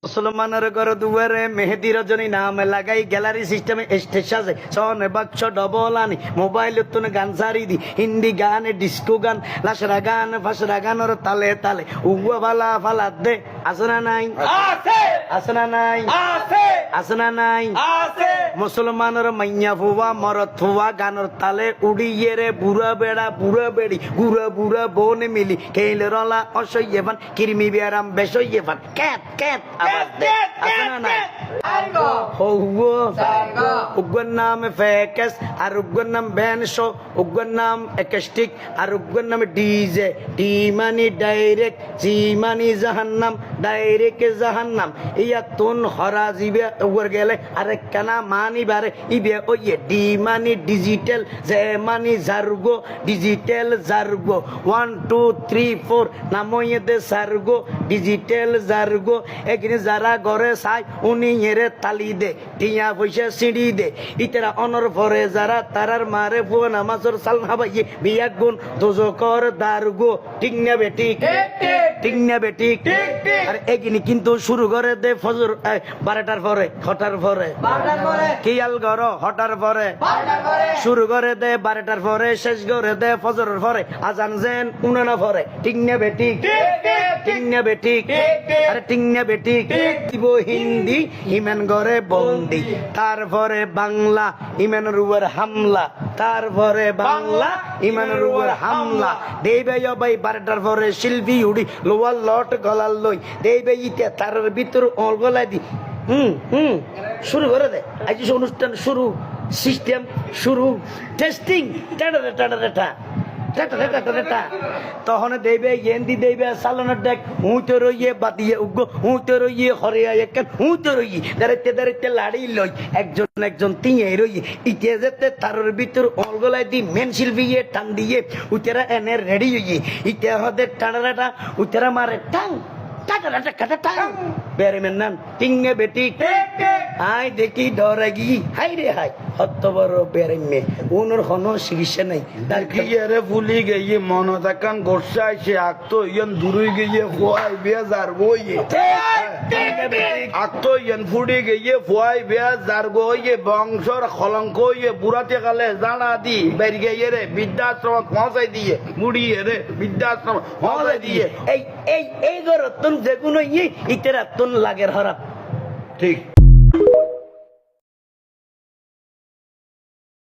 মুসলমানের ঘর দুয়ারে মেহেদি রজনী নাম লাগাই গ্যালারি সিস্টেমে স্টেজ সাজে সনে বাক্স ডবল আনি মোবাইল তুনে গান সারি দি হিন্দি গানে ডিস্কো গান লাশরা গান ফাসরা গানের তালে তালে উয়া ফালা ফালা দে আসনা নাই আসনা নাই আসনা নাই মুসলমানের মাইয়া ফুয়া মরত ফুয়া গানের তালে উড়িয়ে রে বুড়া বেড়া বুড়া বেড়ি বুড়া বুড়া বনে মিলি কেলে রলা অসইয়ে ফান কিরমি বেরাম বেসইয়ে ফান ক্যাট ক্যাট আওয়াজ দে আসনা নাই উগ্র নাম ফেকেস আর উগ্র নাম ব্যানশো উগ্র নাম একাস্টিক আর উগ্র নাম ডিজে ডি মানি ডাইরেক্ট জি মানি জাহান্নাম ডাইরেক্ট জাহান্নাম ইয়া তুন হরা জিবে উগর গেলে আরে কানা মানি বারে ইবে ওয়ে ডি মানি ডিজিটাল জে মানি জার্গো ডিজিটাল জার্গো 1 2 3 4 নাময়ে দে সার্গো ডিজিটাল জার্গো এখানে যারা ঘরে চাই উনি এরে তালি দে টিয়া পয়সা সিঁড়ি দে ইতারা অনর পরে যারা তারার মারে ফুয়া নামাজর সাল হাবাইয়ে বিয়া গুণ দোজকর দারগো ঠিক না বেটি ঠিক না বেটি আর এগিনি কিন্তু শুরু করে দে ফজর 12টার পরে হটার পরে কিয়াল গর হটার পরে শুরু করে দে 12টার পরে শেষ করে দে ফজরের পরে আজান যেন উনানা পরে ঠিক না বেটি ঠিক না বেটি আরে ঠিক না বেটি দিব হিন্দি ইমান গরে বন্দি তারপরে বাংলা ইমানের উপর হামলা তারপরে বাংলা ইমানের উপর হামলা দেবে ভাই 12টার পরে শিল্পী উড়ি লোয়ার লট গলার লই দেবে ইতে তার ভিতর গলায় দি শুরু করে দে আজ অনুষ্ঠান শুরু সিস্টেম শুরু টেস্টিং তখন দেবে এন্দি দেবে সালানের দেখ হুঁতে রইয়ে বাদিয়ে উগ্র হুঁতে রইয়ে হরিয়া একেন হুঁতে রইয়ে দাঁড়াইতে দাঁড়াইতে লাড়ি লই একজন একজন তিঁয়ে রইয়ে ইতে যেতে তারের ভিতর অলগলায় দি মেন শিল্পীয়ে টান দিয়ে উতেরা এনে রেডি হইয়ে ইতে হদের টানাটা উতেরা মারে টাং বেটি আই দেখি ডরে গি হাই রে হাই হত বড় বেড়ে মে উনোর হন চিকিৎসা নাই রে ভুলি গিয়ে মন দেখান গোসা আইসে আগতো ইয়ান দূরে গিয়ে ফুয়াই বিয়া যার গইয়ে আগতো ইয়ান ফুড়ি গিয়ে ফুয়াই বিয়া যার গইয়ে বংশর কলঙ্ক ইয়ে বুড়াতে কালে জানা দি বের গিয়ে রে বৃদ্ধাশ্রম পৌঁছাই দিয়ে মুড়িয়ে রে বৃদ্ধাশ্রম পৌঁছাই দিয়ে এই এই এই গর তুন যেগুলো ইয়ে ইতেরা তুন লাগের হরাপ ঠিক